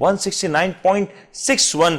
169.61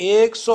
100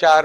4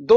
2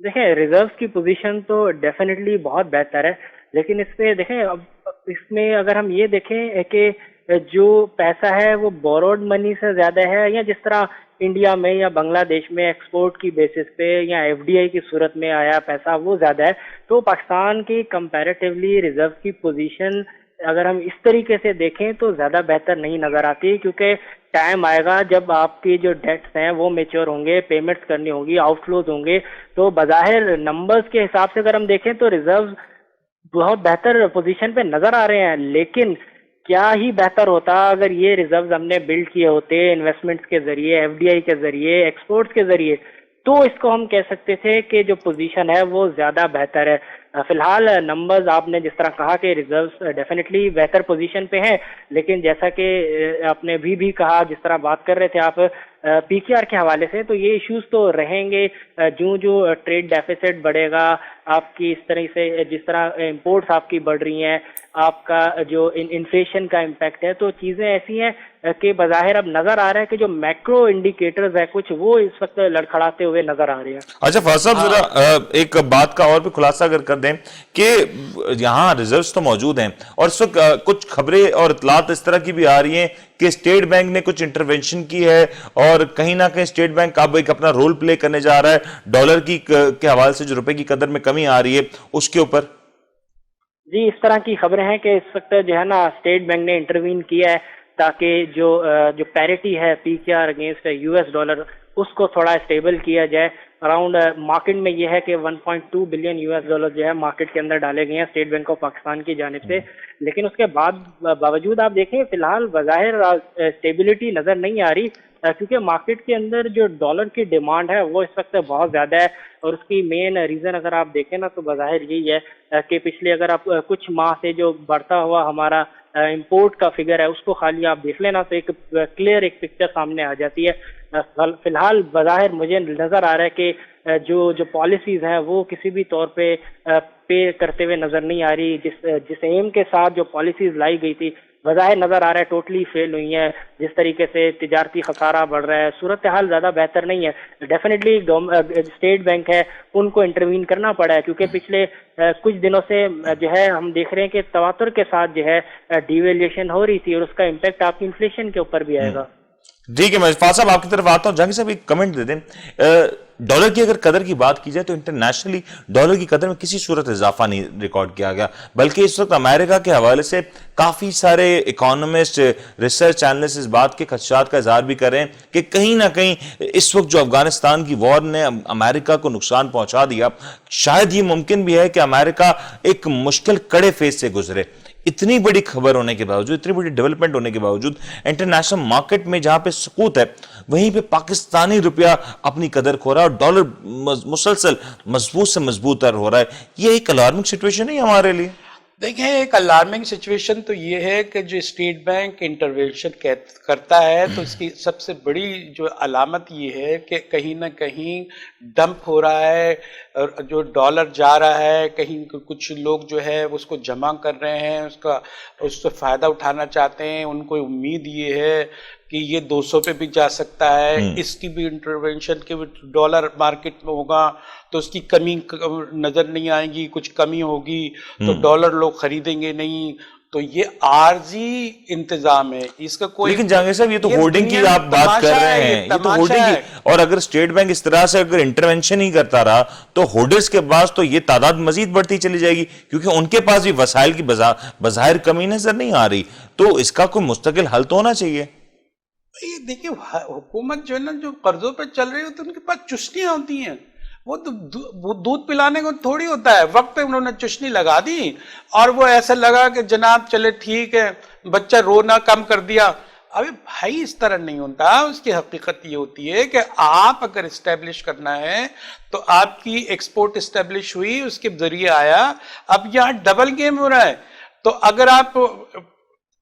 دیکھیں ریزروز کی پوزیشن تو ڈیفینیٹلی بہت بہتر ہے، لیکن اس پہ دیکھیں اب اس میں اگر ہم یہ دیکھیں کہ جو پیسہ ہے وہ بوروڈ منی سے زیادہ ہے، یا جس طرح انڈیا میں یا بنگلہ دیش میں ایکسپورٹ کی بیسس پہ یا ایف ڈی آئی کی صورت میں آیا پیسہ وہ زیادہ ہے، تو پاکستان کی کمپیریٹیولی ریزرو کی پوزیشن اگر ہم اس طریقے سے دیکھیں تو زیادہ بہتر نہیں نظر آتی، کیونکہ ٹائم آئے گا جب آپ کی جو ڈیٹس ہیں وہ میچور ہوں گے، پیمنٹس کرنی ہوں گی، آؤٹ فلوز ہوں گے، تو بظاہر نمبرز کے حساب سے اگر ہم دیکھیں تو ریزرو بہت بہتر پوزیشن پہ نظر آ رہے ہیں، لیکن کیا ہی بہتر ہوتا اگر یہ ریزروز ہم نے بلڈ کیے ہوتے انویسٹمنٹس کے ذریعے، ایف ڈی آئی کے ذریعے، ایکسپورٹس کے ذریعے، تو اس کو ہم کہہ سکتے تھے کہ جو پوزیشن ہے وہ زیادہ بہتر ہے۔ فی الحال نمبرز آپ نے جس طرح کہا کہ ریزروز ڈیفینیٹلی بہتر پوزیشن پہ ہیں، لیکن جیسا کہ آپ نے بھی کہا، جس طرح بات کر رہے تھے آپ پی کے آر کے حوالے سے، تو یہ ایشوز تو رہیں گے جو ٹریڈ ڈیفیسٹ بڑھے گا، آپ کی اس طرح سے جس طرح امپورٹس آپ کی بڑھ رہی ہیں، آپ کا جو انفلیشن کا امپیکٹ ہے، تو چیزیں ایسی ہیں کہ بظاہر اب نظر آ رہا ہے کہ جو میکرو انڈیکیٹرز ہیں کچھ وہ اس وقت لڑکھڑاتے ہوئے نظر آ رہے ہیں۔ اچھا فاضل صاحب ذرا ایک بات کا اور بھی خلاصہ اگر کر دیں کہ یہاں ریزروز تو موجود ہیں اور اس وقت کچھ خبریں اور اطلاعات اس طرح کی بھی آ رہی ہیں کہ اسٹیٹ بینک نے کچھ انٹرونشن کی ہے اور کہیں نہ کہیں اسٹیٹ بینک اب ایک اپنا رول پلے کرنے جا رہا ہے ڈالر کی کے حوالے سے جو روپے کی قدر میں کمی آ رہی ہے اس کے اوپر۔ جی اس طرح کی خبریں ہیں کہ اس وقت جو ہے نا اسٹیٹ بینک نے انٹروین کیا ہے تاکہ جو پیرٹی ہے P K R against US ایس ڈالر اس کو تھوڑا اسٹیبل کیا جائے۔ اراؤنڈ مارکیٹ میں یہ ہے کہ 1.2 بلین یو ایس ڈالر جو ہے مارکیٹ کے اندر ڈالے گئے ہیں اسٹیٹ بینک آف پاکستان کی جانب سے، لیکن اس کے باوجود آپ دیکھیں فی الحال بظاہر اسٹیبلٹی نظر نہیں آ رہی، کیونکہ مارکیٹ کے اندر جو ڈالر کی ڈیمانڈ ہے وہ اس وقت بہت زیادہ ہے، اور اس کی مین ریزن اگر آپ دیکھیں نا تو بظاہر یہی ہے کہ پچھلے اگر آپ کچھ ماہ سے جو بڑھتا ہوا ہمارا امپورٹ کا فگر ہے اس کو خالی آپ دیکھ لینا تو ایک کلیئر ایک پکچر سامنے آ جاتی ہے۔ فی الحال بظاہر مجھے نظر آ رہا ہے کہ جو پالیسیز ہیں وہ کسی بھی طور پہ کرتے ہوئے نظر نہیں آ رہی، جس ایم کے ساتھ جو پالیسیز لائی گئی تھی بظاہر نظر آ رہا ہے ٹوٹلی فیل ہوئی ہیں، جس طریقے سے تجارتی خسارہ بڑھ رہا ہے، صورتحال زیادہ بہتر نہیں ہے۔ ڈیفینیٹلی اسٹیٹ بینک ہے ان کو انٹروین کرنا پڑا ہے، کیونکہ پچھلے کچھ دنوں سے جو ہے ہم دیکھ رہے ہیں کہ تواتر کے ساتھ جو ہے ڈیویلیشن ہو رہی تھی، اور اس کا امپیکٹ آپ کی انفلیشن کے اوپر بھی آئے گا۔ ٹھیک ہے میں فاضل صاحب آپ کی طرف آتا ہوں، جہانگیر صاحب ایک کمنٹ دے دیں، ڈالر کی اگر قدر کی بات کی جائے تو انٹرنیشنلی ڈالر کی قدر میں کسی صورت اضافہ نہیں ریکارڈ کیا گیا، بلکہ اس وقت امریکہ کے حوالے سے کافی سارے اکانومسٹ ریسرچ اینالسٹ اس بات کے خدشات کا اظہار بھی کر رہے ہیں کہ کہیں نہ کہیں اس وقت جو افغانستان کی وار نے امریکہ کو نقصان پہنچا دیا، شاید یہ ممکن بھی ہے کہ امریکہ ایک مشکل کڑے فیز سے گزرے۔ اتنی بڑی خبر ہونے کے باوجود، اتنی بڑی ڈیولپمنٹ ہونے کے باوجود انٹرنیشنل مارکیٹ میں جہاں پہ سقوط ہے وہیں پہ پاکستانی روپیہ اپنی قدر کھو رہا ہے اور ڈالر مسلسل مضبوط سے مضبوط تر ہو رہا ہے۔ یہ ایک الارمنگ سچویشن ہے ہمارے لیے؟ دیکھیں ایک الارمنگ سچویشن تو یہ ہے کہ جو اسٹیٹ بینک انٹرونشن کرتا ہے تو اس کی سب سے بڑی جو علامت یہ ہے کہ کہیں نہ کہیں ڈمپ ہو رہا ہے، اور جو ڈالر جا رہا ہے کہیں کچھ لوگ جو ہے اس کو جمع کر رہے ہیں، اس سے فائدہ اٹھانا چاہتے ہیں، ان کو امید یہ ہے کہ یہ 200 پہ بھی جا سکتا ہے، اس کی بھی انٹرونشن کے ڈالر مارکیٹ میں ہوگا تو اس کی کمی نظر نہیں آئے گی، کچھ کمی ہوگی تو ڈالر لوگ خریدیں گے نہیں، تو یہ عارضی انتظام ہے، اس کا کوئی۔ لیکن جہانگیر صاحب یہ تو ہولڈنگ کی آپ بات کر رہے ہیں، یہ تو ہولڈنگ کی، اور اگر اسٹیٹ بینک اس طرح سے اگر انٹرونشن ہی کرتا رہا تو ہولڈرز کے پاس تو یہ تعداد مزید بڑھتی چلی جائے گی، کیونکہ ان کے پاس بھی وسائل کی بظاہر کمی نظر نہیں آ رہی، تو اس کا کوئی مستقل حل تو ہونا چاہیے۔ دیکھیں حکومت جو ہے نا جو قرضوں پہ چل رہی ہوتی ہے ان کے پاس چشنیاں ہوتی ہیں، وہ دودھ پلانے کو تھوڑی ہوتا ہے، وقت پہ انہوں نے چشنی لگا دی اور وہ ایسا لگا کہ جناب چلے ٹھیک ہے بچہ رونا کم کر دیا۔ ابھی بھائی اس طرح نہیں ہوتا، اس کی حقیقت یہ ہوتی ہے کہ آپ اگر اسٹیبلش کرنا ہے تو آپ کی ایکسپورٹ اسٹیبلش ہوئی، اس کے ذریعے آیا، اب یہاں ڈبل گیم ہو رہا ہے، تو اگر آپ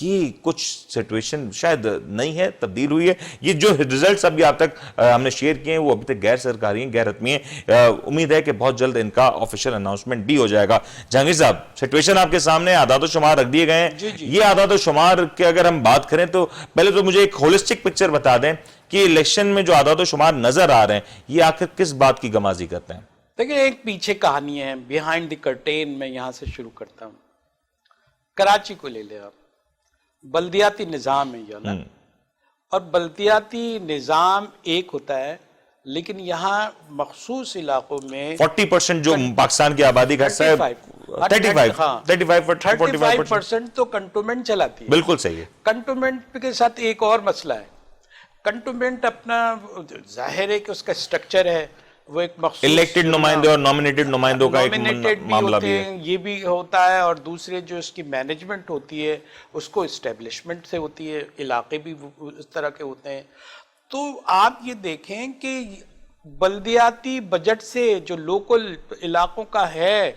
یہ کچھ سچویشن شاید نہیں ہے، تبدیل ہوئی ہے. یہ جو ریزلٹس ابھی آپ تک ہم نے شیئر کیے ہیں وہ ابھی تک غیر سرکاری ہیں، غیر حتمی ہیں. امید ہے کہ بہت جلد ان کا آفیشیل اناؤنسمنٹ بھی ہو جائے گا. جہانگیر صاحب، سچویشن آپ کے سامنے، اعداد و شمار رکھ دیے گئے ہیں. یہ اعداد و شمار کے اگر ہم بات کریں تو پہلے تو مجھے ایک ہولسٹک پکچر بتا دیں کہ الیکشن میں جو اعداد و شمار نظر آ رہے ہیں یہ آخر کس بات کی گمازی کرتے ہیں؟ دیکھیں، ایک پیچھے کہانی ہے، بیہائنڈ دی کرٹین. میں یہاں سے شروع کرتا ہوں. کراچی کو لے لیں آپ. بلدیاتی نظام ہے یہ نا، اور بلدیاتی نظام ایک ہوتا ہے، لیکن یہاں مخصوص علاقوں میں 40% جو پاکستان کی آبادی کا حصہ ہے، 35% تو کنٹونمنٹ چلاتی ہے. بالکل صحیح ہے. کنٹونمنٹ کے ساتھ ایک اور مسئلہ ہے. کنٹونمنٹ اپنا ظاہر ہے کہ اس کا سٹرکچر ہے، وہ ایک مخصوص الیکٹڈ نمائندے اور نامنیٹڈ نمائندوں کا ایک معاملہ بھی ہے. یہ بھی ہوتا ہے، اور دوسرے جو اس کی مینجمنٹ ہوتی ہے اس کو اسٹیبلشمنٹ سے ہوتی ہے. علاقے بھی اس طرح کے ہوتے ہیں. تو آپ یہ دیکھیں کہ بلدیاتی بجٹ سے جو لوکل علاقوں کا ہے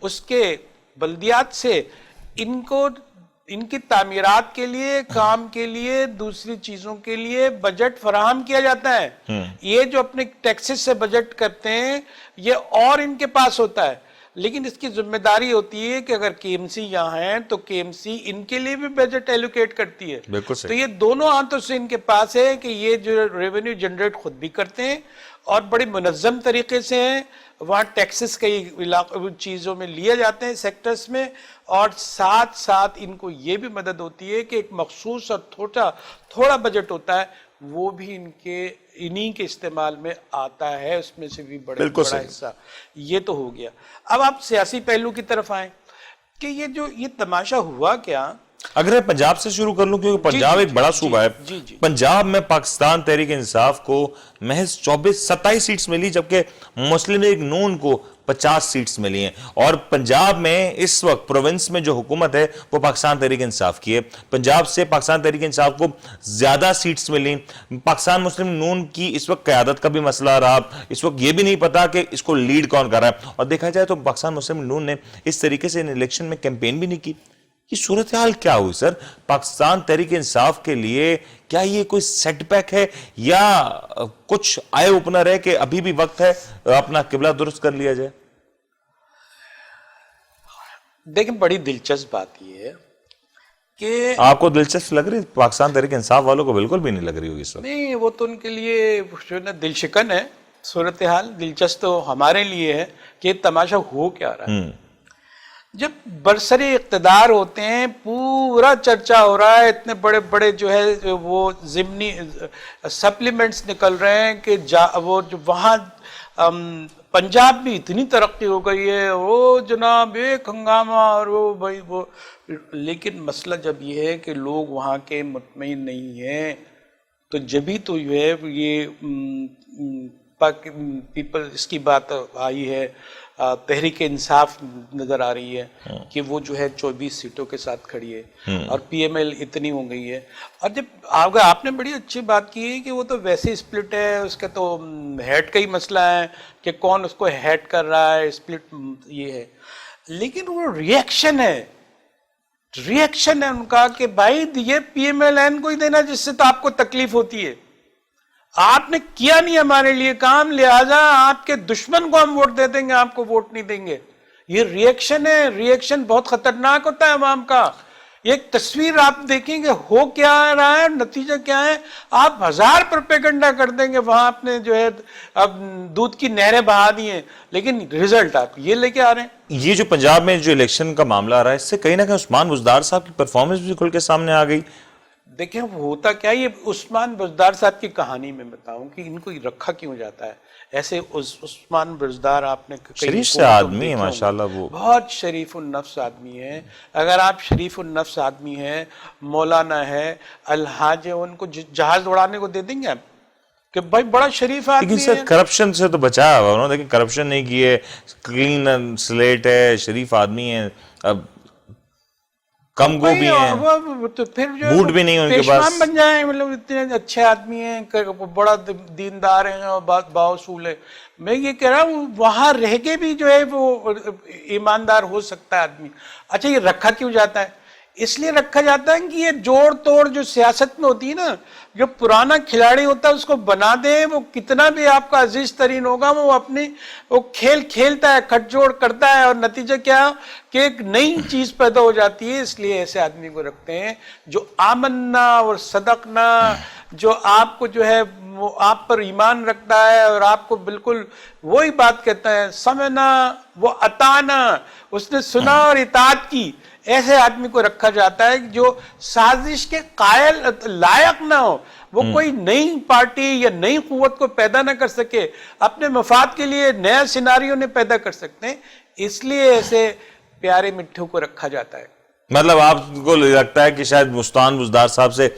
اس کے بلدیات سے ان کی تعمیرات کے لیے، کام کے لیے، دوسری چیزوں کے لیے بجٹ فراہم کیا جاتا ہے. یہ جو اپنے ٹیکسز سے بجٹ کرتے ہیں یہ اور ان کے پاس ہوتا ہے، لیکن اس کی ذمہ داری ہوتی ہے کہ اگر کے ایم سی یہاں ہیں تو کے ایم سی ان کے لیے بھی بجٹ ایلوکیٹ کرتی ہے. تو یہ دونوں ہاتھوں سے ان کے پاس ہے کہ یہ جو ریونیو جنریٹ خود بھی کرتے ہیں اور بڑی منظم طریقے سے ہیں. وہاں ٹیکسز کئی چیزوں میں لیے جاتے ہیں، سیکٹرز میں، اور ساتھ ساتھ ان کو یہ بھی مدد ہوتی ہے کہ ایک مخصوص اور تھوڑا بجٹ ہوتا ہے وہ بھی انہی کے استعمال میں آتا ہے. اس میں سے بھی بڑا حصہ. یہ تو ہو گیا. اب آپ سیاسی پہلو کی طرف آئیں کہ یہ تماشا ہوا کیا. اگر میں پنجاب سے شروع کر لوں کیونکہ پنجاب ایک بڑا صوبہ ہے. پنجاب میں پاکستان تحریک انصاف کو محض 27 سیٹس ملی، جبکہ مسلم لیگ نون کو 50 سیٹس ملی ہیں. اور پنجاب میں اس وقت پروونس میں جو حکومت ہے وہ پاکستان تحریک انصاف کی ہے. پنجاب سے پاکستان تحریک انصاف کو زیادہ سیٹس ملی. پاکستان مسلم نون کی اس وقت قیادت کا بھی مسئلہ رہا. اس وقت یہ بھی نہیں پتا کہ اس کو لیڈ کون کر رہا ہے. اور دیکھا جائے تو پاکستان مسلم نون نے اس طریقے سے الیکشن میں کیمپین بھی نہیں کی. یہ صورتحال کیا ہوئی سر پاکستان تحریک انصاف کے لیے؟ کیا یہ کوئی سیٹ بیک ہے یا کچھ آئے اوپنر ہے کہ ابھی بھی وقت ہے اپنا قبلہ درست کر لیا جائے؟ دیکھیں، بڑی دلچسپ بات یہ ہے کہ آپ کو دلچسپ لگ رہی؟ پاکستان تحریک انصاف والوں کو بالکل بھی نہیں لگ رہی ہوگی اس وقت. نہیں، وہ تو ان کے لیے جو ہے دل شکن ہے صورتحال. دلچسپ تو ہمارے لیے ہے کہ تماشا ہو کیا رہا ہے. جب برسری اقتدار ہوتے ہیں پورا چرچا ہو رہا ہے، اتنے بڑے بڑے جو ہے وہ ضمنی سپلیمنٹس نکل رہے ہیں کہ وہ جو وہاں پنجاب میں اتنی ترقی ہو گئی ہے، وہ جناب ایک ہنگامہ، اور وہ بھائی وہ. لیکن مسئلہ جب یہ ہے کہ لوگ وہاں کے مطمئن نہیں ہیں تو جبھی تو جو ہے یہ پیپل اس کی بات آئی ہے. تحریک انصاف نظر آ رہی ہے کہ وہ جو ہے 24 سیٹوں کے ساتھ کھڑی ہے اور پی ایم ایل اتنی ہو گئی ہے. اور جب آپ نے بڑی اچھی بات کی ہے کہ وہ تو ویسے اسپلٹ ہے، اس کا تو ہیڈ کا ہی مسئلہ ہے کہ کون اس کو ہیڈ کر رہا ہے، اسپلٹ یہ ہے. لیکن وہ ریئیکشن ہے ان کا کہ بھائی یہ پی ایم ایل این کو ہی دینا جس سے تو آپ کو تکلیف ہوتی ہے. آپ نے کیا نہیں ہمارے لیے کام، لہذا آپ کے دشمن کو ہم ووٹ دے دیں گے، آپ کو ووٹ نہیں دیں گے. یہ ریئیکشن ہے. ریئیکشن بہت خطرناک ہوتا ہے عوام کا. ایک تصویر آپ دیکھیں گے ہو کیا رہا ہے، نتیجہ کیا ہے. آپ 1000 پروپیگنڈا کر دیں گے وہاں اپنے جو ہے اب دودھ کی نہریں بہا دی ہیں، لیکن ریزلٹ آپ یہ لے کے آ رہے ہیں. یہ جو پنجاب میں جو الیکشن کا معاملہ آ رہا ہے اس سے کہیں نہ کہیں عثمان بزدار صاحب کی پرفارمنس بھی کھل کے سامنے آ گئی. دیکھیں وہ ہوتا کیا، یہ عثمان بزدار صاحب کی کہانی میں بتاؤں کہ ان کو رکھا کیوں جاتا ہے ایسے. عثمان بزدار آپ نے شریف سے آدمی ہے ماشاءاللہ، وہ بہت شریف النفس آدمی ہے. اگر آپ شریف النفس آدمی ہے، مولانا ہے، الحاج ہے، ان کو جہاز اڑانے کو دے دیں گے آپ کہ بھائی بڑا شریف آدمی ہے. لیکن سر کرپشن سے تو بچایا ہوا انہوں نے، لیکن کرپشن نہیں کی ہے، کلین سلیٹ ہے، شریف آدمی ہے. اب کم گو بھی ہیں تو پھر جو بوٹ بھی نہیں ان کے پاس، پیشوان بن جائیں. مطلب اتنے اچھے آدمی ہیں، بڑا دیندار ہیں اور باوصول ہے. میں یہ کہہ رہا ہوں وہاں رہ کے بھی جو ہے وہ ایماندار ہو سکتا ہے آدمی. اچھا یہ رکھا کیوں جاتا ہے؟ اس لیے رکھا جاتا ہے کہ یہ جوڑ توڑ جو سیاست میں ہوتی ہے نا، جو پرانا کھلاڑی ہوتا ہے اس کو بنا دے، وہ کتنا بھی آپ کا عزیز ترین ہوگا، وہ کھیل کھیلتا ہے، کھٹ جوڑ کرتا ہے، اور نتیجہ کیا کہ ایک نئی چیز پیدا ہو جاتی ہے. اس لیے ایسے آدمی کو رکھتے ہیں جو آمنا اور صدقنا، جو آپ کو جو ہے وہ آپ پر ایمان رکھتا ہے اور آپ کو بالکل وہی بات کہتا ہے، سمعنا وہ اطعنا، اس نے سنا اور اطاعت کی. ایسے آدمی کو رکھا جاتا ہے جو سازش کے قائل لائق نہ ہو، وہ کوئی نئی پارٹی یا نئی قوت کو پیدا نہ کر سکے، اپنے مفاد کے لیے نیا سیناریو نہیں پیدا کر سکتے. اس لیے ایسے پیارے مٹھوں کو رکھا جاتا ہے. مطلب آپ کو لگتا ہے کہ شاید مستان بزدار صاحب سے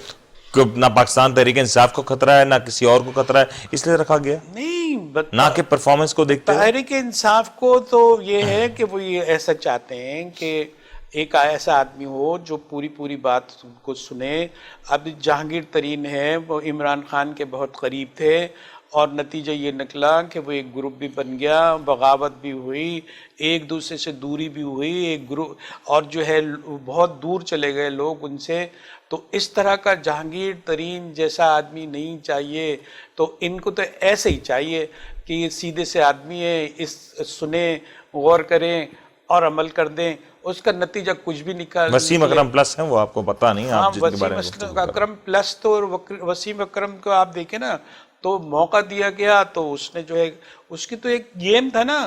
نہ پاکستان تحریک انصاف کو خطرہ ہے نہ کسی اور کو خطرہ ہے، اس لیے رکھا گیا، نہیں، نہ کہ پرفارمنس کو دیکھتے ہوئے؟ تحریک انصاف کو تو یہ ہے کہ وہ یہ ایسا چاہتے ہیں کہ ایک ایسا آدمی ہو جو پوری بات کو سنے. اب جہانگیر ترین ہے، وہ عمران خان کے بہت قریب تھے، اور نتیجہ یہ نکلا کہ وہ ایک گروپ بھی بن گیا، بغاوت بھی ہوئی، ایک دوسرے سے دوری بھی ہوئی، ایک گروپ، اور جو ہے بہت دور چلے گئے لوگ ان سے. تو اس طرح کا جہانگیر ترین جیسا آدمی نہیں چاہیے. تو ان کو تو ایسے ہی چاہیے کہ یہ سیدھے سے آدمی ہے، اس سنیں، غور کریں اور عمل کر دیں. اس کا نتیجہ کچھ بھی نکال. وسیم اکرم پلس ہیں وہ، آپ کو پتا نہیں، آپ جن کے بارے میں گفتگو کر رہے ہیں. اکرم پلس تو، وسیم اکرم کو آپ دیکھیں نا تو موقع دیا گیا تو اس نے جو ہے، اس کی تو ایک گیم تھا نا.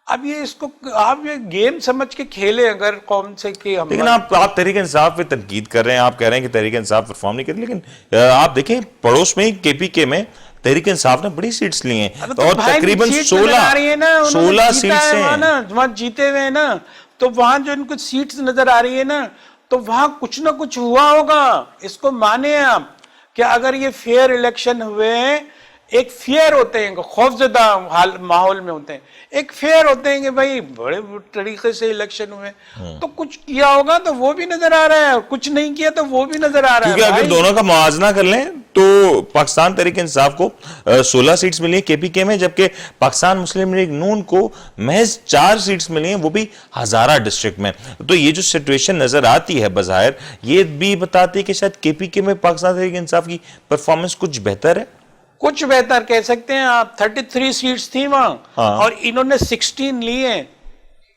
اب یہ اس کو آپ یہ گیم سمجھ کے کھیلے اگر قوم سے کہ ہم، لیکن آپ تحریک انصاف پہ تنقید کر رہے ہیں، آپ کہہ رہے ہیں کہ تحریک انصاف پرفارم نہیں کرتی، لیکن آپ دیکھیں پڑوس میں کے پی کے میں تحریک انصاف نے بڑی سیٹس لی ہیں اور تقریباً 16 سیٹس ہیں وہاں جیتے ہوئے ہیں نا. تو وہاں جو ان کو سیٹس نظر آ رہی ہے نا، تو وہاں کچھ نہ کچھ ہوا ہوگا. اس کو مانے آپ کہ اگر یہ فیئر الیکشن ہوئے، ایک فیئر ہوتے ہیں، خوفزدہ ماحول میں ہوتے ہیں، ایک فیئر ہوتے ہیں کہ بھائی بڑے طریقے سے الیکشن ہوئے، تو کچھ کیا ہوگا تو وہ بھی نظر آ رہا ہے، اور کچھ نہیں کیا تو وہ بھی نظر آ رہا ہے. کیونکہ اگر دونوں کا موازنہ کر لیں تو پاکستان تحریک انصاف کو 16 سیٹس ملی ہیں کے پی کے میں، جبکہ پاکستان مسلم لیگ نون کو محض 4 سیٹس ملی ہیں، وہ بھی ہزارہ ڈسٹرکٹ میں. تو یہ جو سچویشن نظر آتی ہے بظاہر، یہ بھی بتاتی ہے کہ شاید کے پی کے میں پاکستان تحریک انصاف کی پرفارمنس کچھ بہتر ہے. کچھ بہتر کہہ سکتے ہیں آپ. 33 سیٹس تھیں وہاں اور انہوں نے 16 لی ہیں.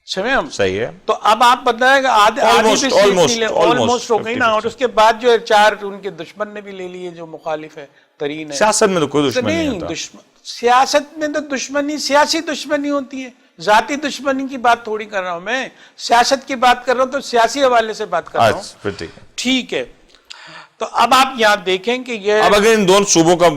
سمجھے ہم؟ صحیح ہے. تو اب آپ بتائیں کہ آدھی بھی سیٹ نہیں لے، آلموسٹ ہو گئی نا. اور اس کے بعد جو 4 ان کے دشمن نے بھی لے لیے جو مخالف ہے ترین ہے. سیاست میں تو کوئی دشمن نہیں ہوتا. سیاست میں تو دشمنی سیاسی دشمنی ہوتی ہے، ذاتی دشمنی کی بات تھوڑی کر رہا ہوں میں. سیاست کی بات کر رہا ہوں تو سیاسی حوالے سے بات کر رہا ہوں. ٹھیک ہے. تو اب آپ یہاں دیکھیں کہ یہ، اب اگر ان دونوں صوبوں کا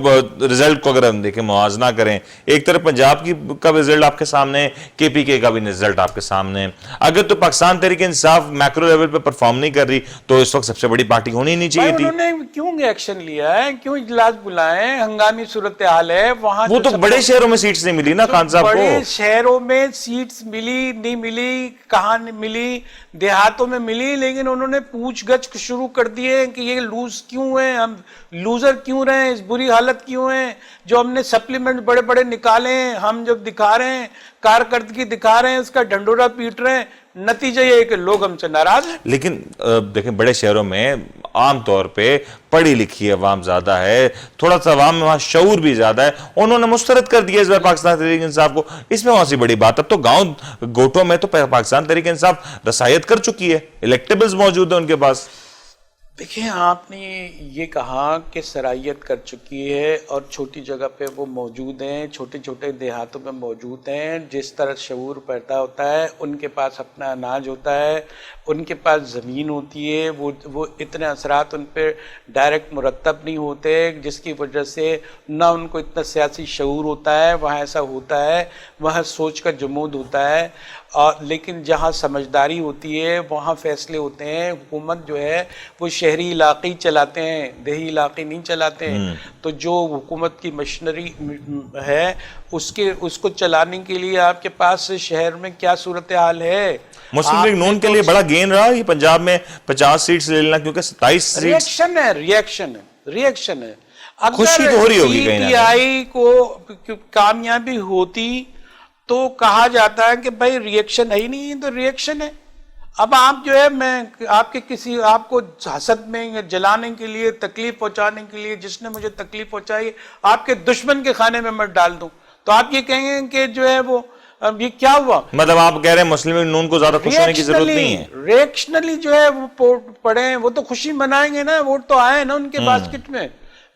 رزلٹ کو اگر ہم دیکھیں، موازنہ کریں، ایک طرف پنجاب کا رزلٹ آپ کے سامنے ہے، کے پی کے کا بھی رزلٹ آپ کے سامنے ہے. اگر تو پاکستان تحریک انصاف میکرو لیول پہ پرفارم نہیں کر رہی تو اس وقت سب سے بڑی پارٹی ہونی نہیں چاہیے تھی. انہوں نے کیوں ایکشن لیا ہے، کیوں اجلاس بلائے، ہنگامی صورتحال ہے وہاں. وہ تو بڑے شہروں میں سیٹس نہیں ملی نا خان صاحب کو. بڑے شہروں میں سیٹس ملی نہیں ملی، کہاں ملی، دیہاتوں میں ملی، لیکن انہوں نے پوچھ گچھ شروع کر دیے کہ یہ لوز کیوں ہیں، ہم لوزر کیوں رہے، اس بری حالت کیوں ہیں، جو ہم نے سپلیمنٹ بڑے بڑے نکالے ہیں، ہم جب دکھا رہے ہیں کارکردگی دکھا رہے ہیں، اس کا ڈنڈورا پیٹ رہے ہیں. نتیجہ یہ ہے کہ لوگ ہم سے ناراض ہیں. لیکن دیکھیں بڑے شہروں میں عام طور پہ پڑھی لکھی عوام زیادہ ہے، تھوڑا سا عوام میں وہاں شعور بھی زیادہ ہے. انہوں نے مسترد کر دیا اس بار پاکستان تحریک انصاف کو. اس میں وہاں سی بڑی بات. اب تو گاؤں گوٹوں میں تو پاکستان تحریک انصاف رسائیت کر چکی ہے، الیکٹیبلز موجود ہیں ان کے پاس. دیکھیں آپ نے یہ کہا کہ سرائیت کر چکی ہے اور چھوٹی جگہ پہ وہ موجود ہیں، چھوٹے چھوٹے دیہاتوں میں موجود ہیں. جس طرح شعور پیدا ہوتا ہے، ان کے پاس اپنا اناج ہوتا ہے، ان کے پاس زمین ہوتی ہے، وہ اتنے اثرات ان پہ ڈائریکٹ مرتب نہیں ہوتے، جس کی وجہ سے نہ ان کو اتنا سیاسی شعور ہوتا ہے. وہاں ایسا ہوتا ہے، وہاں سوچ کا جمود ہوتا ہے. لیکن جہاں سمجھداری ہوتی ہے وہاں فیصلے ہوتے ہیں. حکومت جو ہے وہ شہری علاقے چلاتے ہیں، دیہی علاقے نہیں چلاتے ہیں. تو جو حکومت کی مشنری ہے اس کو چلانے کے لیے آپ کے پاس شہر میں کیا صورتحال ہے. مسلم لیگ نون کے لیے بڑا گین رہا یہ پنجاب میں 50 سیٹس لے لینا، کیونکہ 27 سیٹس ریئیکشن ہے. خوشی تو ہو رہی ہوگی کہیں نہ کہیں. CPI کو کامیابی ہوتی تو کہا جاتا ہے کہ بھائی ریئیکشن ہے ہی نہیں، تو ریئیکشن ہے. اب آپ جو ہے میں آپ کے کسی آپ کو حسد میں یا جلانے کے لیے تکلیف پہنچانے کے لیے جس نے مجھے تکلیف پہنچائی آپ کے دشمن کے خانے میں میں ڈال دوں تو آپ یہ کہیں گے کہ جو ہے وہ یہ کیا ہوا؟ مطلب آپ کہہ رہے ہیں مسلم لیگ نون کو زیادہ خوش ہونے کی ضرورت نہیں ہے؟ ریئیکشنلی جو ہے وہ پڑھیں وہ تو خوشی منائیں گے نا، ووٹ تو آئے نا ان کے باسکٹ میں،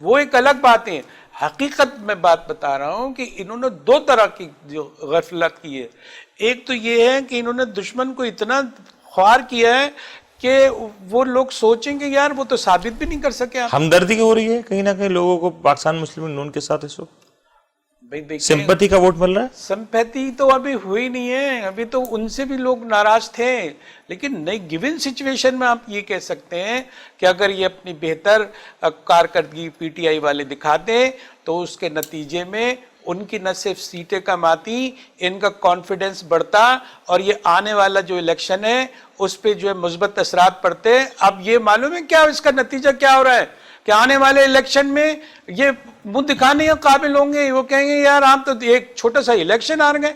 وہ ایک الگ بات ہے۔ حقیقت میں بات بتا رہا ہوں کہ انہوں نے دو طرح کی جو غفلت کی ہے، ایک تو یہ ہے کہ انہوں نے دشمن کو اتنا خوار کیا ہے کہ وہ لوگ سوچیں گے یار وہ تو ثابت بھی نہیں کر سکے۔ ہمدردی ہو رہی ہے کہیں نہ کہیں لوگوں کو پاکستان مسلم لیگ نون کے ساتھ اس وقت بھائی سمپتی کا ووٹ مل رہا ہے؟ سمپیتی تو ابھی ہوئی نہیں ہے، ابھی تو ان سے بھی لوگ ناراض تھے، لیکن نئی گیون سچویشن میں آپ یہ کہہ سکتے ہیں کہ اگر یہ اپنی بہتر کارکردگی پی ٹی آئی والے دکھاتے تو اس کے نتیجے میں ان کی نہ صرف سیٹیں کم آتی، ان کا کانفیڈنس بڑھتا اور یہ آنے والا جو الیکشن ہے اس پہ جو ہے مثبت اثرات پڑتے۔ اب یہ معلوم ہے کیا اس کا نتیجہ کیا ہو رہا ہے کہ آنے والے الیکشن میں یہ منہ دکھانے کے قابل ہوں گے، وہ کہیں گے یار آپ تو ایک چھوٹا سا الیکشن ہار گئے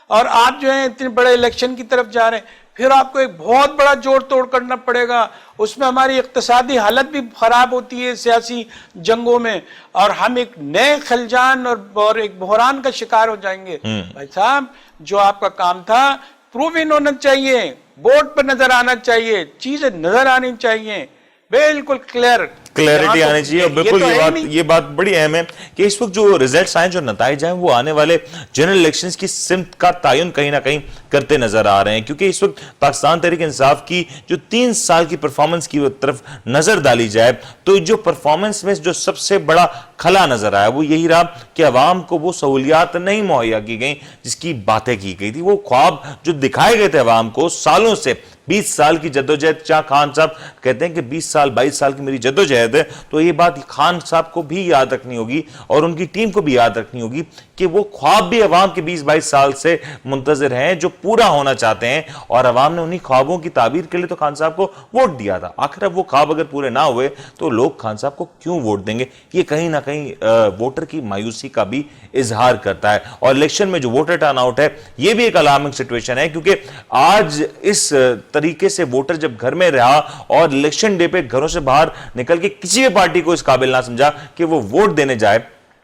اور آپ جو ہیں اتنے بڑے الیکشن کی طرف جا رہے ہیں، پھر آپ کو ایک بہت بڑا جوڑ توڑ کرنا پڑے گا، اس میں ہماری اقتصادی حالت بھی خراب ہوتی ہے سیاسی جنگوں میں، اور ہم ایک نئے خلجان اور ایک بحران کا شکار ہو جائیں گے۔ بھائی صاحب جو آپ کا کام تھا پروو ان ہونا چاہیے، بورڈ پر نظر آنا چاہیے، چیزیں نظر آنی چاہیے، بالکل کلیئرٹی آنی چاہیے۔ اور بالکل یہ بات بڑی اہم ہے کہ اس وقت جو ریزلٹس آئیں جو نتائج آئیں وہ آنے والے جنرل الیکشنز کی سمت کا تعین کہیں نہ کہیں کرتے نظر آ رہے ہیں، کیونکہ اس وقت پاکستان تحریک انصاف کی جو 3 سال کی پرفارمنس کی طرف نظر ڈالی جائے تو جو پرفارمنس میں جو سب سے بڑا خلا نظر آیا وہ یہی رہا کہ عوام کو وہ سہولیات نہیں مہیا کی گئیں جس کی باتیں کی گئی تھی۔ وہ خواب جو دکھائے گئے تھے عوام کو سالوں سے، 20 سال کی جدوجہد، چاہ خان صاحب کہتے ہیں کہ 20 سال 22 سال کی میری جدوجہد ہے، تو یہ بات خان صاحب کو بھی یاد رکھنی ہوگی اور ان کی ٹیم کو بھی یاد رکھنی ہوگی کہ وہ خواب بھی عوام کے 20-22 سال سے منتظر ہیں جو پورا ہونا چاہتے ہیں، اور عوام نے انہی خوابوں کی تعبیر کے لیے تو خان صاحب کو ووٹ دیا تھا۔ آخر اب وہ خواب اگر پورے نہ ہوئے تو لوگ خان صاحب کو کیوں ووٹ دیں گے؟ یہ کہیں نہ کہیں ووٹر کی مایوسی کا بھی اظہار کرتا ہے، اور الیکشن میں جو ووٹر ٹرن آؤٹ ہے یہ بھی ایک الارمنگ سچویشن ہے، کیونکہ آج اس طریقے سے ووٹر جب گھر میں رہا اور الیکشن ڈے پہ گھروں سے باہر نکل کے کسی بھی پارٹی کو اس قابل نہ سمجھا کہ وہ ووٹ دینے جائے،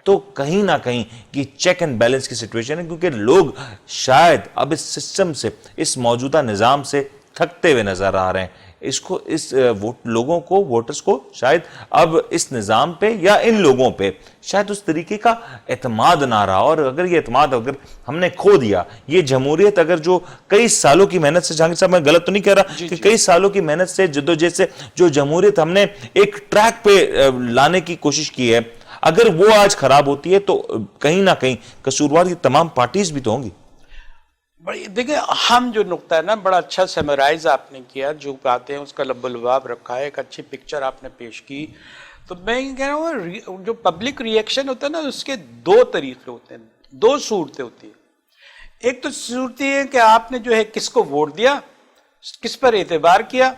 تو کہیں نہ کہیں یہ چیک اینڈ بیلنس کی سچویشن ہے، کیونکہ لوگ شاید اب اس سسٹم سے، اس موجودہ نظام سے تھکتے ہوئے نظر آ رہے ہیں۔ لوگوں کو، ووٹرز کو شاید اب اس نظام پہ یا ان لوگوں پہ شاید اس طریقے کا اعتماد نہ رہا، اور اگر یہ اعتماد اگر ہم نے کھو دیا، یہ جمہوریت اگر جو کئی سالوں کی محنت سے، جہانگیر صاحب میں غلط تو نہیں کہہ رہا کہ کئی سالوں کی محنت سے، جدوجہد سے جو جمہوریت ہم نے ایک ٹریک پہ لانے کی کوشش کی ہے، اگر وہ آج خراب ہوتی ہے تو کہیں نہ کہیں قصوروار کی تمام پارٹیز بھی تو ہوں گی۔ دیکھیں ہم جو نقطہ ہے نا بڑا اچھا سیمرائز آپ نے کیا، جو باتیں اس کا لب و لباب رکھا ہے، ایک اچھی پکچر آپ نے پیش کی۔ تو میں یہ کہہ رہا ہوں جو پبلک ریئیکشن ہوتا ہے نا اس کے 2 طریقے ہوتے ہیں، 2 صورتیں ہوتی ہیں۔ ایک تو صورت یہ ہے کہ آپ نے جو ہے کس کو ووٹ دیا، کس پر اعتبار کیا،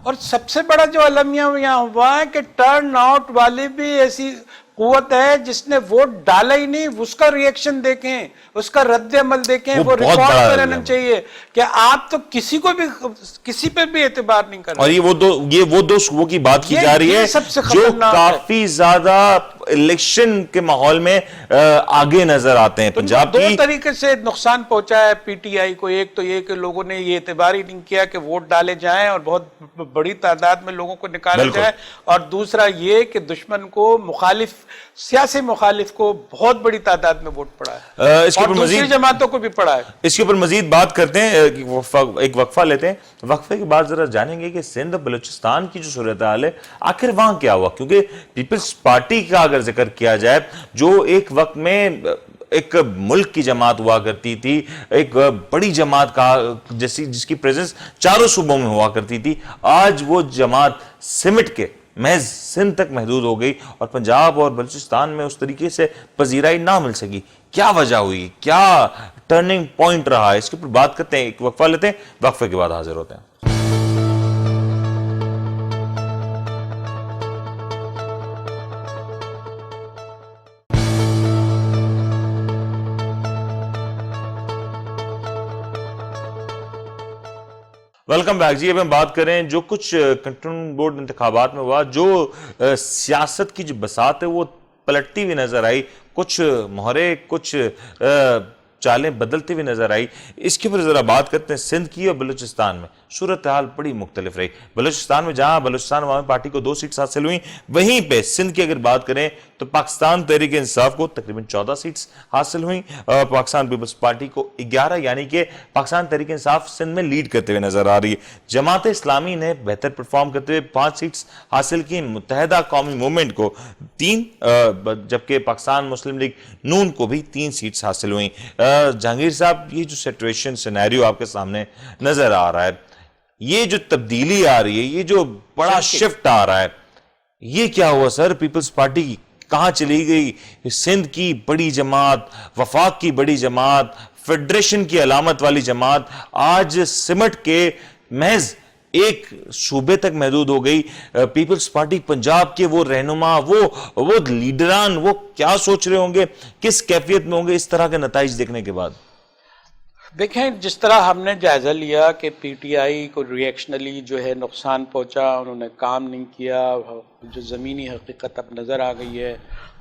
اور سب سے بڑا جو المیہ یہاں ہوا ہے کہ ٹرن آؤٹ والے بھی ایسی قوت ہے جس نے ووٹ ڈالا ہی نہیں، اس کا ریئیکشن دیکھیں، اس کا رد عمل دیکھیں، وہ ریکارڈ پہ رہنا چاہیے کہ آپ تو کسی کو بھی کسی پہ بھی اعتبار نہیں کر رہے۔ اور یہ وہ دو صوبوں کی بات کی جا رہی ہے جو کافی زیادہ الیکشن کے ماحول میں آگے نظر آتے ہیں۔ پنجاب کی 2 طریقے سے نقصان پہنچا ہے پی ٹی آئی کو۔ ایک تو یہ کہ لوگوں نے یہ اعتبار ہی نہیں کیا کہ ووٹ ڈالے جائیں اور بہت بڑی تعداد میں لوگوں کو نکالا جائے، اور دوسرا یہ کہ دشمن کو، سیاسی مخالف کو بہت بڑی تعداد میں ووٹ پڑا ہے، اور دوسری جماعتوں کو بھی پڑا ہے۔ اس کے اوپر مزید بات کرتے ہیں، ایک وقفہ لیتے ہیں، وقفے کے بعد ذرا جانیں گے کہ سندھ بلوچستان کی جو صورتحال ہے آخر وہاں کیا ہوا، کیونکہ پیپلز پارٹی کا اگر ذکر کیا جائے جو ایک وقت میں ایک ملک کی جماعت ہوا کرتی تھی، ایک بڑی جماعت کا جس کی پریزنس 4 صوبوں میں ہوا کرتی تھی، آج وہ جماعت سمٹ کے محض سندھ تک محدود ہو گئی اور پنجاب اور بلوچستان میں اس طریقے سے پذیرائی نہ مل سکی۔ کیا وجہ ہوئی، کیا ٹرننگ پوائنٹ رہا ہے، اس کے اوپر بات کرتے ہیں، ایک وقفہ لیتے ہیں، وقفے کے بعد حاضر ہوتے ہیں۔ ویلکم بیک جی. اب ہم بات کریں جو کچھ کنٹرول بورڈ انتخابات میں ہوا, جو سیاست کی جو بساط ہے وہ پلٹتی ہوئی نظر آئی, کچھ مہرے کچھ چالیں بدلتی ہوئی نظر آئی. اس کے اوپر ذرا بات کرتے ہیں. سندھ کی اور بلوچستان میں صورتحال بڑی مختلف رہی. بلوچستان میں جہاں بلوچستان عوامی پارٹی کو 2 سیٹس حاصل ہوئیں, وہیں پہ سندھ کی اگر بات کریں تو پاکستان تحریک انصاف کو تقریباً 14 سیٹس حاصل ہوئیں, پاکستان پیپلز پارٹی کو 11, یعنی کہ پاکستان تحریک انصاف سندھ میں لیڈ کرتے ہوئے نظر آ رہی ہے. جماعت اسلامی نے بہتر پرفارم کرتے ہوئے 5 سیٹس حاصل کی, متحدہ قومی موومنٹ کو 3, جبکہ پاکستان مسلم لیگ نون کو بھی 3 سیٹس حاصل ہوئیں. جہانگیر صاحب, یہ جو سچویشن سینیریو آپ کے سامنے نظر آ رہا ہے, یہ جو تبدیلی آ رہی ہے, یہ جو بڑا شفٹ آ رہا ہے, یہ کیا ہوا سر؟ پیپلز پارٹی کہاں چلی گئی؟ سندھ کی بڑی جماعت, وفاق کی بڑی جماعت, فیڈریشن کی علامت والی جماعت آج سمٹ کے محض ایک صوبے تک محدود ہو گئی. پیپلز پارٹی پنجاب کے وہ رہنما, وہ لیڈران, وہ کیا سوچ رہے ہوں گے, کس کیفیت میں ہوں گے اس طرح کے نتائج دیکھنے کے بعد؟ دیکھیں, جس طرح ہم نے جائزہ لیا کہ پی ٹی آئی کو ریئیکشنلی جو ہے نقصان پہنچا, انہوں نے کام نہیں کیا, جو زمینی حقیقت اب نظر آ گئی ہے.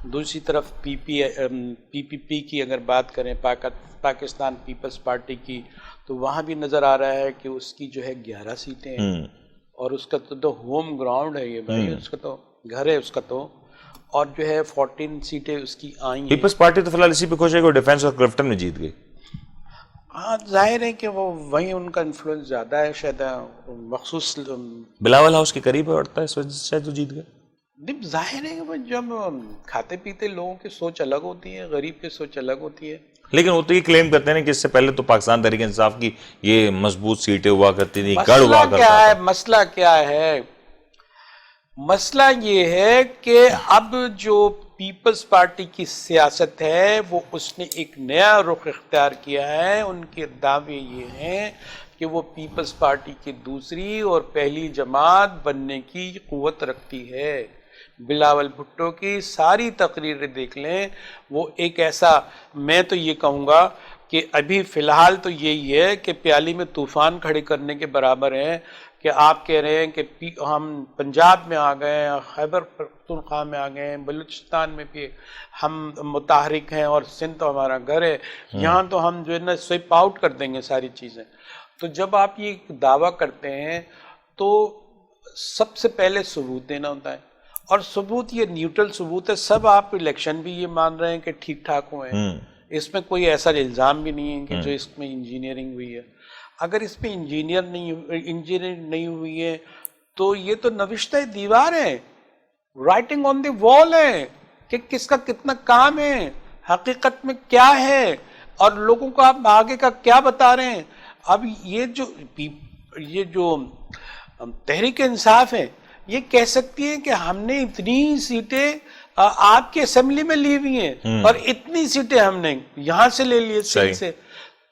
دوسری طرف پی پی کی اگر بات کریں, پاکستان پیپلز پارٹی کی, تو وہاں بھی نظر آ رہا ہے کہ اس کی جو ہے 11 سیٹیں ہیں, اور اس کا تو ہوم گراؤنڈ ہے یہ بھائی, اس کا تو گھر ہے اس کا تو, اور جو ہے 14 سیٹیں اس کی آئیں ہیں. پیپلز پارٹی تو فی الحال اسی پہ خوش ہے کہ وہ ڈیفینس اور کرفٹن میں جیت گئی. ہاں, ظاہر ہے کہ وہ وہیں ان کا انفلوئنس زیادہ ہے, شاید مخصوص بلاول ہاؤس کے قریب ہے, اس وجہ سے شاید وہ جیت گئے. ظاہر ہے کہ جب کھاتے پیتے لوگوں کی سوچ الگ ہوتی ہے, غریب کی سوچ الگ ہوتی ہے. لیکن وہ تو یہ کلیم کرتے ہیں کہ اس سے پہلے تو پاکستان تحریک انصاف کی یہ مضبوط سیٹیں ہوا کرتی تھی, گڑھ ہوا کرتا تھا. مسئلہ کیا ہے؟ مسئلہ یہ ہے کہ اب جو پیپلز پارٹی کی سیاست ہے وہ اس نے ایک نیا رخ اختیار کیا ہے. ان کے دعوے یہ ہیں کہ وہ پیپلز پارٹی کی دوسری اور پہلی جماعت بننے کی قوت رکھتی ہے. بلاول بھٹو کی ساری تقریریں دیکھ لیں, وہ ایک ایسا, میں تو یہ کہوں گا کہ ابھی فی الحال تو یہی ہے کہ پیالی میں طوفان کھڑے کرنے کے برابر ہے کہ آپ کہہ رہے ہیں کہ ہم پنجاب میں آ گئے, خیبر پختونخوا میں آ گئے, بلوچستان میں بھی ہم متحرک ہیں, اور سندھ تو ہمارا گھر ہے, یہاں تو ہم جو ہے نا سویپ آؤٹ کر دیں گے ساری چیزیں. تو جب آپ یہ دعویٰ کرتے ہیں تو سب سے پہلے ثبوت دینا ہوتا ہے, اور ثبوت یہ نیوٹرل ثبوت ہے. سب آپ الیکشن بھی یہ مان رہے ہیں کہ ٹھیک ٹھاک ہوئے ہیں, اس میں کوئی ایسا الزام بھی نہیں ہے کہ جو اس میں انجینئرنگ ہوئی ہے. اگر اس میں انجینئرنگ نہیں ہوئی ہے تو یہ تو نوشتہ دیوار ہے, رائٹنگ آن دی وال ہے کہ کس کا کتنا کام ہے, حقیقت میں کیا ہے, اور لوگوں کو آپ آگے کا کیا بتا رہے ہیں. اب یہ جو تحریک انصاف ہے یہ کہہ سکتی ہے کہ ہم نے اتنی سیٹیں آپ کی اسمبلی میں لی ہوئی ہیں, اور اتنی سیٹیں ہم نے یہاں سے لے لی سے,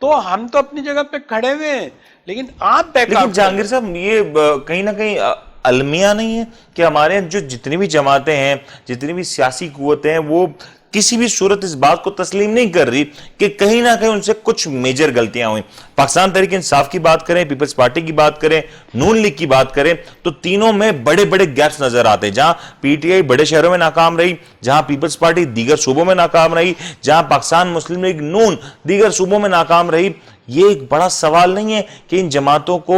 تو ہم تو اپنی جگہ پہ کھڑے ہوئے ہیں. لیکن آپ لیکن جہانگیر صاحب, یہ کہیں نہ کہیں المیہ نہیں ہے کہ ہمارے جو جتنی بھی جماعتیں ہیں, جتنی بھی سیاسی قوتیں ہیں, وہ کسی بھی صورت اس بات کو تسلیم نہیں کر رہی کہ کہیں نہ کہیں ان سے کچھ میجر غلطیاں ہوئیں. پاکستان تحریک انصاف کی بات کریں, پیپلز پارٹی کی بات کریں, نون لیگ کی بات کریں, تو تینوں میں بڑے بڑے گیپس نظر آتے ہیں. جہاں پی ٹی آئی بڑے شہروں میں ناکام رہی, جہاں پیپلز پارٹی دیگر صوبوں میں ناکام رہی, جہاں پاکستان مسلم لیگ نون دیگر صوبوں میں ناکام رہی. یہ ایک بڑا سوال نہیں ہے کہ ان جماعتوں کو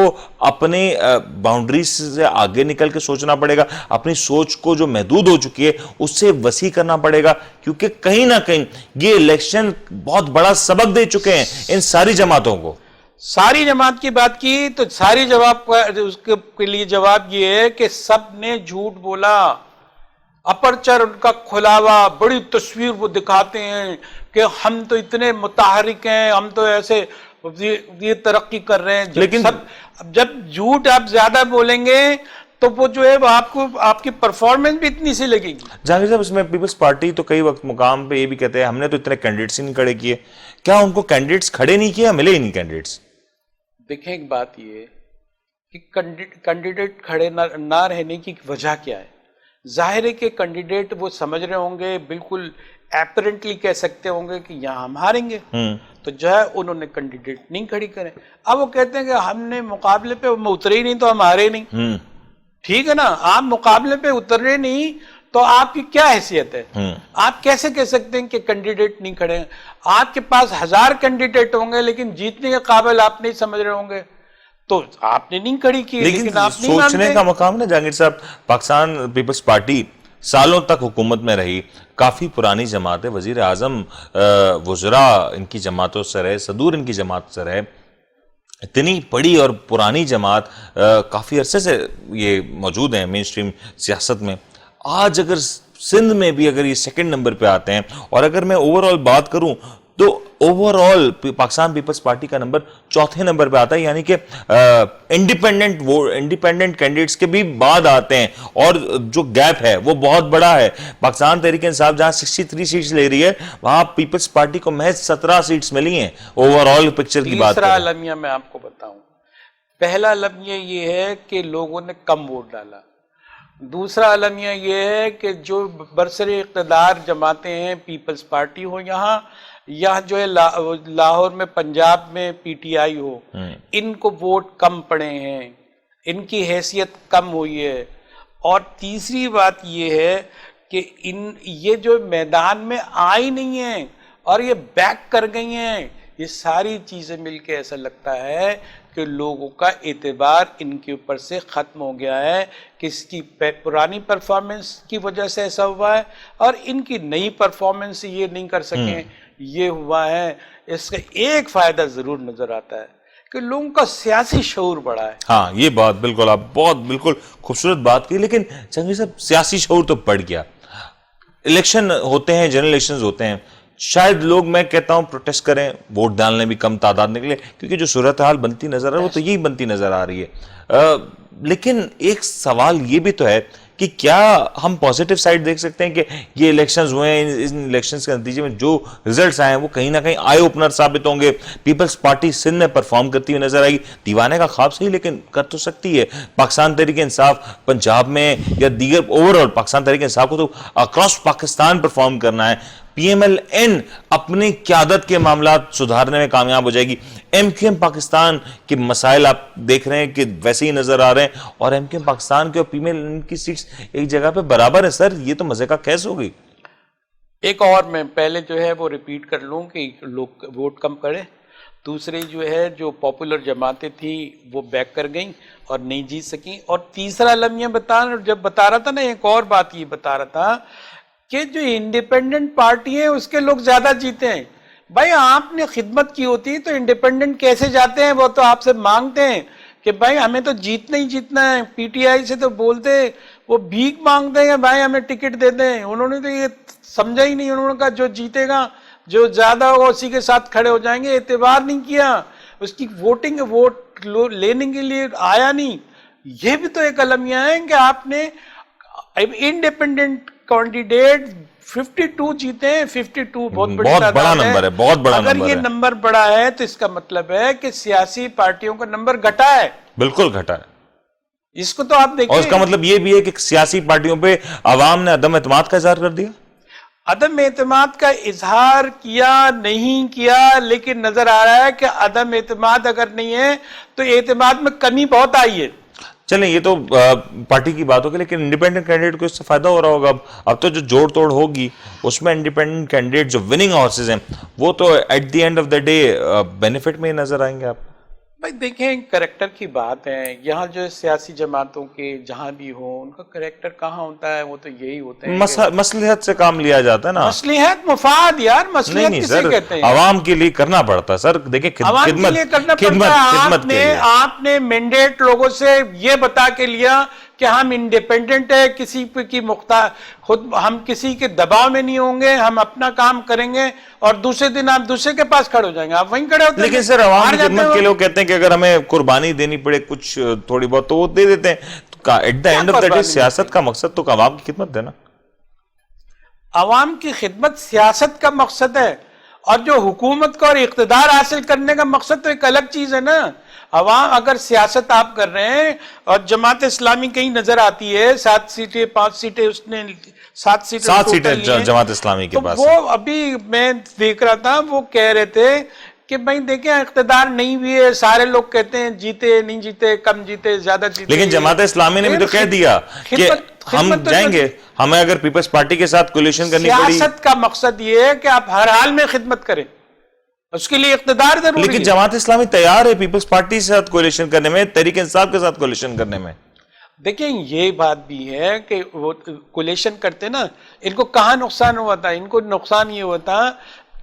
اپنے باؤنڈریز سے آگے نکل کے سوچنا پڑے گا, اپنی سوچ کو جو محدود ہو چکی ہے اس سے وسیع کرنا پڑے گا, کیونکہ کہیں نہ کہیں یہ الیکشن بہت بڑا سبق دے چکے ہیں ان ساری جماعتوں کو. ساری جماعت کی بات کی تو ساری جواب اس کے لیے جواب یہ ہے کہ سب نے جھوٹ بولا. اپرچر ان کا کھلا ہوا, بڑی تصویر وہ دکھاتے ہیں کہ ہم تو اتنے متحرک ہیں, ہم تو ایسے یہ ترقی کر رہے ہیں. لیکن جب جھوٹ آپ زیادہ بولیں گے تو وہ جو ہے وہ آپ کی پرفارمنس بھی اتنی سی لگے گی. جہانگیر صاحب, اس میں پیپلز پارٹی تو کئی وقت مقام پہ یہ بھی کہتے ہیں ہم نے تو اتنے کینڈیڈیٹس ہی نہیں کھڑے کیے. کیا ان کو کینڈیڈیٹس کھڑے نہیں کیے, ملے ہی نہیں کینڈیڈیٹس؟ دیکھیں, ایک بات یہ کہ کینڈیڈیٹ کھڑے نہ رہنے کی وجہ کیا ہے. ظاہر ہے کہ کینڈیڈیٹ وہ سمجھ رہے ہوں گے, بالکل ایپرنٹلی کہہ سکتے ہوں گے کہ یہاں ہم ہاریں گے, تو جو ہے انہوں نے کینڈیڈیٹ نہیں کھڑی کرے. اب وہ کہتے ہیں کہ ہم نے مقابلے پہ اترے ہی نہیں تو ہم ہارے نہیں. ٹھیک ہے نا, آپ مقابلے پہ اترے نہیں تو آپ کی کیا حیثیت ہے؟ آپ کیسے کہہ سکتے ہیں کہ کینڈیڈیٹ نہیں کھڑے ہیں؟ آپ کے پاس 1000 کینڈیڈیٹ ہوں گے لیکن جیتنے کے قابل آپ نہیں سمجھ رہے ہوں گے, تو آپ نے نہیں کھڑی کی. لیکن آپ نہیں سوچنے کا مقام نا جہانگیر صاحب, پاکستان پیپلز پارٹی سالوں تک حکومت میں رہی, کافی پرانی جماعت ہے, وزیر اعظم وزراء ان کی جماعتوں سے رہے, صدور ان کی جماعت سے رہے, اتنی بڑی اور پرانی جماعت کافی عرصے سے یہ موجود ہیں مین سٹریم سیاست میں. آج اگر سندھ میں بھی اگر یہ سیکنڈ نمبر پہ آتے ہیں, اور اگر میں اوور آل بات کروں تو اوور آل پاکستان پیپلز پارٹی کا نمبر 4تھے نمبر پہ آتا ہے, یعنی کہ انڈیپینڈنٹ کینڈیڈیٹس کے بھی بعد آتے ہیں, اور جو گیپ ہے وہ بہت بڑا ہے. پاکستان تحریک انصاف جہاں 63 سیٹس لے رہی ہے, وہاں پیپلز پارٹی کو محض 17 سیٹس ملی ہیں. اوور آل پکچر کی بات تیسرا المیہ میں آپ کو بتاؤں, پہلا المیہ یہ ہے کہ لوگوں نے کم ووٹ ڈالا. دوسرا المیہ یہ ہے کہ جو برسر اقتدار جماعتیں ہیں, پیپلز پارٹی ہو یہاں جو ہے لاہور میں, پنجاب میں پی ٹی آئی ہو, ان کو ووٹ کم پڑے ہیں, ان کی حیثیت کم ہوئی ہے. اور تیسری بات یہ ہے کہ یہ جو میدان میں آئی نہیں ہیں اور یہ بیک کر گئی ہیں, یہ ساری چیزیں مل کے ایسا لگتا ہے کہ لوگوں کا اعتبار ان کے اوپر سے ختم ہو گیا ہے, کہ اس کی پرانی پرفارمنس کی وجہ سے ایسا ہوا ہے, اور ان کی نئی پرفارمنس سے یہ نہیں کر سکیں, یہ ہوا ہے. اس کا ایک فائدہ ضرور نظر آتا ہے کہ لوگوں کا سیاسی شعور بڑھا ہے. ہاں یہ بات بالکل, آپ بہت بالکل خوبصورت بات کی. لیکن جہانگیر صاحب, سیاسی شعور تو بڑھ گیا, الیکشن ہوتے ہیں, جنرل الیکشنز ہوتے ہیں, شاید لوگ, میں کہتا ہوں, پروٹیسٹ کریں, ووٹ ڈالنے بھی کم تعداد نکلے, کیونکہ جو صورتحال بنتی نظر آ رہی ہے وہ تو یہی بنتی نظر آ رہی ہے. لیکن ایک سوال یہ بھی تو ہے کہ کیا ہم پازیٹیو سائڈ دیکھ سکتے ہیں کہ یہ الیکشنز ہوئے ہیں, ان الیکشنز کے نتیجے میں جو ریزلٹس آئے ہیں وہ کہیں نہ کہیں آئی اوپنر ثابت ہوں گے. پیپلز پارٹی سندھ میں پرفارم کرتی ہوئی نظر آئے گی. دیوانے کا خواب صحیح, لیکن کر تو سکتی ہے. پاکستان تحریک انصاف پنجاب میں یا دیگر اوور آل پاکستان تحریک انصاف کو تو اکراس پاکستان پرفارم کرنا ہے. پی ایم ایل این اپنی قیادت کے معاملات سدھارنے میں کامیاب ہو جائے گی. ایم کیو ایم پاکستان کے مسائل آپ دیکھ رہے ہیں کہ ویسے ہی نظر آ رہے ہیں, اور ایم کیو ایم پاکستان کے اور پی ایم ایل این کی سیٹس ایک جگہ پہ برابر ہے. سر یہ تو مزے کا کیس ہو گئی. ایک اور میں پہلے جو ہے وہ ریپیٹ کر لوں کہ لوگ ووٹ کم کرے. دوسرے جو ہے جو پاپولر جماعتیں تھیں وہ بیک کر گئیں اور نہیں جیت سکیں. اور تیسرا المیہ جب بتا رہا تھا نا, ایک اور بات یہ بتا رہا تھا کہ جو انڈیپینڈنٹ پارٹی ہے اس کے لوگ زیادہ جیتے ہیں. بھائی آپ نے خدمت کی ہوتی تو انڈیپینڈنٹ کیسے جاتے ہیں؟ وہ تو آپ سے مانگتے ہیں کہ بھائی ہمیں تو جیتنا ہی جیتنا ہے. پی ٹی آئی سے تو بولتے, وہ بھیک مانگتے ہیں بھائی ہمیں ٹکٹ دے دیں. انہوں نے تو یہ سمجھا ہی نہیں, انہوں نے کہا جو جیتے گا, جو زیادہ ہوگا اسی کے ساتھ کھڑے ہو جائیں گے. اعتبار نہیں کیا, اس کی ووٹ لینے کے لیے آیا نہیں. یہ بھی تو ایک المیہ ہے کہ آپ نے انڈیپینڈنٹ کینڈیڈیٹ 52 جیتے ہیں. 52 بہت بڑا نمبر ہے, بہت بڑا نمبر ہے. اگر یہ نمبر بڑا ہے تو اس کا مطلب ہے کہ سیاسی پارٹیوں کا نمبر گھٹا ہے. بالکل گھٹا ہے. اس کو تو آپ دیکھیں, اور اس کا مطلب یہ بھی ہے کہ سیاسی پارٹیوں پہ عوام نے عدم اعتماد کا اظہار کر دیا. عدم اعتماد کا اظہار کیا نہیں کیا, لیکن نظر آ رہا ہے کہ عدم اعتماد اگر نہیں ہے تو اعتماد میں کمی بہت آئی ہے. چلیں یہ تو پارٹی کی بات ہوگی, لیکن انڈیپینڈنٹ کینڈیڈیٹ کو اس سے فائدہ ہو رہا ہوگا. اب تو جو جوڑ توڑ ہوگی اس میں انڈیپینڈنٹ کینڈیڈیٹ جو وننگ ہارسز ہیں وہ تو at the end of the day benefit میں ہی نظر آئیں گے. آپ بھائی دیکھیں, کریکٹر کی بات ہے. یہاں جو سیاسی جماعتوں کے جہاں بھی ہوں ان کا کریکٹر کہاں ہوتا ہے, وہ تو یہی ہوتے ہیں. مصلحت سے کام لیا جاتا ہے نا. مصلحت مفاد یار, مصلحت کسے کہتے ہیں؟ عوام کے لیے کرنا پڑتا ہے سر. دیکھیں آپ نے مینڈیٹ لوگوں سے یہ بتا کے لیا کہ ہم انڈیپینڈنٹ ہے, کسی کی ہم کسی کے دباؤ میں نہیں ہوں گے, ہم اپنا کام کریں گے, اور دوسرے دن آپ دوسرے کے پاس کھڑے ہو جائیں گے. آپ وہیں کھڑے ہوتے ہیں. لیکن سر عوام کی خدمت کے لوگ کہتے ہیں کہ اگر ہمیں قربانی دینی پڑے کچھ تھوڑی بہت تو وہ دے دیتے ہیں. At the end of the day سیاست کا مقصد تو عوام کی خدمت ہے نا. عوام کی خدمت سیاست کا مقصد ہے, اور جو حکومت کا اور اقتدار حاصل کرنے کا مقصد تو ایک الگ چیز ہے نا. عوام اگر سیاست آپ کر رہے ہیں اور جماعت اسلامی کہیں نظر آتی ہے 7 سیٹیں 5 سیٹیں اس نے 7 سیٹیں جماعت اسلامی کے پاس. تو وہ ابھی میں دیکھ رہا تھا وہ کہہ رہے تھے کہ بھائی دیکھیں اقتدار نہیں بھی ہے, سارے لوگ کہتے ہیں جیتے نہیں جیتے, کم جیتے زیادہ جیتے. لیکن جماعت اسلامی نے بھی تو کہہ دیا کہ ہم جائیں گے, ہمیں اگر پیپلز پارٹی کے ساتھ کولیشن کرنی پڑی. سیاست کا مقصد یہ ہے کہ آپ ہر حال میں خدمت کریں, اس کے لیے اقتدار ضروری ہے. لیکن جماعت اسلامی تیار ہے پیپلز پارٹی کے ساتھ کولیشن کرنے میں, تحریک انصاف کے ساتھ کولیشن کرنے میں. دیکھیں یہ بات بھی ہے کہ وہ کولیشن کرتے نا, ان کو کہاں نقصان ہوا تھا؟ ان کو نقصان یہ ہوا تھا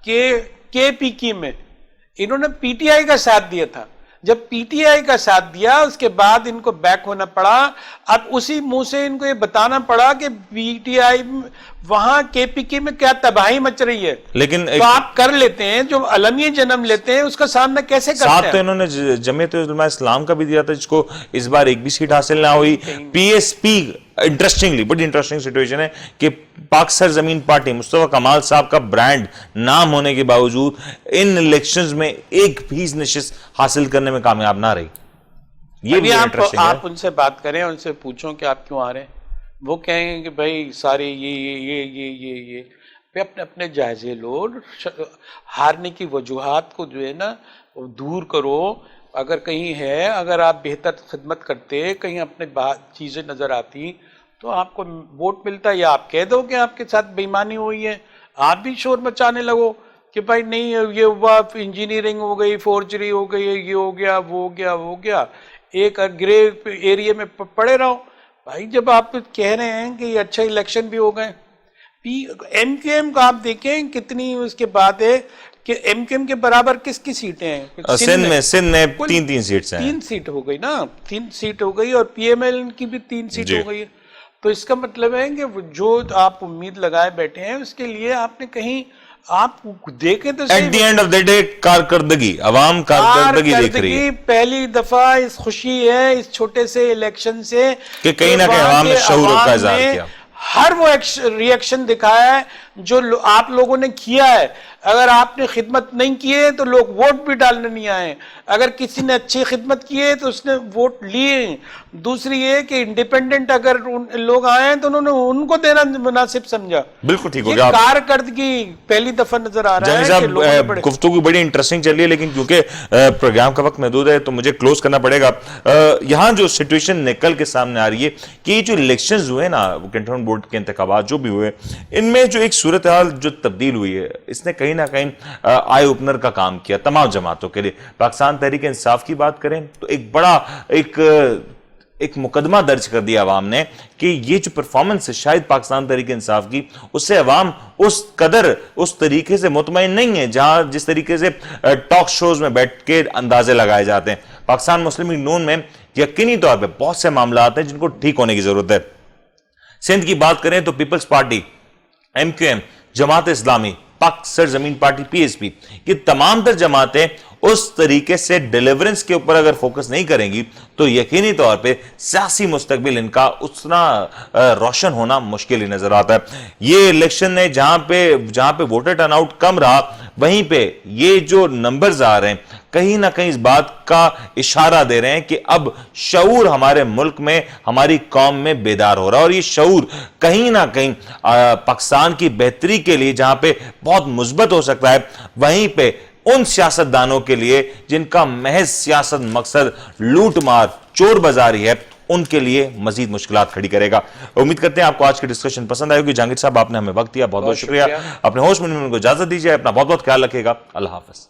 کہ کے پی کی میں انہوں نے پی ٹی آئی کا ساتھ دیا تھا. جب پی ٹی آئی کا ساتھ دیا اس کے بعد ان کو بیک ہونا پڑا. اب اسی منہ سے ان کو یہ بتانا پڑا کہ پی ٹی آئی وہاں کے پی کی میں کیا تباہی مچ رہی ہے. لیکن تو آپ کر لیتے ہیں جو علمی جنم لیتے ہیں اس کا سامنا کیسے کرتے ہیں؟ ساتھ تو انہوں نے جمعیت علماء اسلام کا بھی دیا تھا جس کو اس بار ایک بھی سیٹ حاصل نہ ہوئی. پی ایس پی انٹرسٹنگلی بڑی انٹرسٹنگ سچویشن ہے کہ پاک سرزمین پارٹی مصطفیٰ کمال صاحب کا برانڈ نام ہونے کے باوجود ان الیکشنز میں ایک بھی نشست حاصل کرنے میں کامیاب نہ رہی. یہ بھی انٹرسٹنگ ہے. آپ ان سے بات کریں, ان سے پوچھوں کہ آپ کیوں آ رہے ہیں, وہ کہیں گے کہ بھائی سارے یہ اپنے اپنے جائزے لو, ہارنے کی وجوہات کو جو ہے نا دور کرو. اگر کہیں ہے, اگر آپ بہتر خدمت کرتے, کہیں اپنے چیزیں نظر آتی تو آپ کو ووٹ ملتا, یا آپ کہہ دو کہ آپ کے ساتھ بے ایمانی ہوئی ہے, آپ بھی شور مچانے لگو کہ بھائی نہیں یہ ہوا, انجینئرنگ ہو گئی, فورجری ہو گئی, یہ ہو گیا, وہ ہو گیا, ایک گرے ایریے میں پڑے رہو. بھائی جب آپ کہہ رہے ہیں کہ یہ اچھا الیکشن بھی ہو گئے, ایم کیو ایم کا آپ دیکھیں کتنی اس کے بعد ہے کہ ایم کیو ایم کے برابر کس کی سیٹیں ہیں؟ سندھ میں 3 سیٹس ہیں. 3 سیٹ ہو گئی نا, 3 سیٹ ہو گئی, اور پی ایم ایل کی بھی 3 سیٹ ہو گئی ہے. تو اس کا مطلب ہے کہ جو آپ امید لگائے بیٹھے ہیں اس کے لیے آپ نے کہیں آپ دیکھیں تو at the end of the day کارکردگی, عوام کارکردگی دیکھ رہی ہے. پہلی دفعہ اس خوشی ہے اس چھوٹے سے الیکشن سے کہ کہیں نہ کہیں عوام نے شعور کا اظہار کیا, ہر وہ ری ایکشن دکھایا ہے جو آپ لوگوں نے کیا ہے. اگر آپ نے خدمت نہیں کی ہے تو لوگ ووٹ بھی ڈالنے نہیں آئے, اگر کسی نے اچھی خدمت کی ہے تو اس نے ووٹ لیے. دوسری یہ کہ انڈیپینڈنٹ اگر لوگ آئے ہیں تو انہوں نے ان کو دینا مناسب سمجھا. بالکل ٹھیک ہو گیا. کارکردگی پہلی دفعہ نظر آ رہا ہے. صاحب گفتگو بڑی انٹرسٹنگ چل رہی ہے, لیکن کیونکہ پروگرام کا وقت محدود ہے تو مجھے کلوز کرنا پڑے گا. یہاں جو سچویشن نکل کے سامنے آ رہی ہے کہ یہ جو الیکشنز ہوئے نا, کنٹرول بورڈ کے انتخابات جو بھی ہوئے, ان میں جو ایک صورتحال جو تبدیل ہوئی ہے اس نے کہیں نہ کہیں آئی اوپنر کا کام کیا تمام جماعتوں کے لیے. پاکستان تحریک انصاف کی بات کریں تو ایک بڑا ایک مقدمہ درج کر دیا عوام نے کہ یہ جو پرفارمنس ہے شاید پاکستان تحریک انصاف کی, اس سے عوام اس قدر اس طریقے سے مطمئن نہیں ہے جہاں جس طریقے سے ٹاک شوز میں بیٹھ کے اندازے لگائے جاتے ہیں. پاکستان مسلم لیگ نون میں یقینی طور پہ بہت سے معاملات ہیں جن کو ٹھیک ہونے کی ضرورت ہے. سندھ کی بات کریں تو Peoples Party, M Q M, Jamaat Islami, پاک سرزمین پارٹی پی ایس پی, یہ تمام تر جماعتیں اس طریقے سے ڈیلیورنس کے اوپر اگر فوکس نہیں کریں گی تو یقینی طور پہ سیاسی مستقبل ان کا اتنا روشن ہونا مشکل ہی نظر آتا ہے. یہ الیکشن نے جہاں پہ ووٹر ٹرن آؤٹ کم رہا, وہیں پہ یہ جو نمبرز آ رہے ہیں کہیں نہ کہیں اس بات کا اشارہ دے رہے ہیں کہ اب شعور ہمارے ملک میں, ہماری قوم میں بیدار ہو رہا ہے, اور یہ شعور کہیں نہ کہیں پاکستان کی بہتری کے لیے جہاں پہ بہت مثبت ہو سکتا ہے, وہیں پہ ان سیاستدانوں کے لیے جن کا محض سیاست مقصد لوٹ مار چور بازاری ہے, ان کے لیے مزید مشکلات کھڑی کرے گا. امید کرتے ہیں آپ کو آج کی ڈسکشن پسند آئے گی. جہانگیر صاحب آپ نے ہمیں وقت دیا, بہت بہت شکریہ. اپنے ہوسٹ میں کو اجازت دیجیے, اپنا بہت بہت خیال رکھے گا. اللہ حافظ.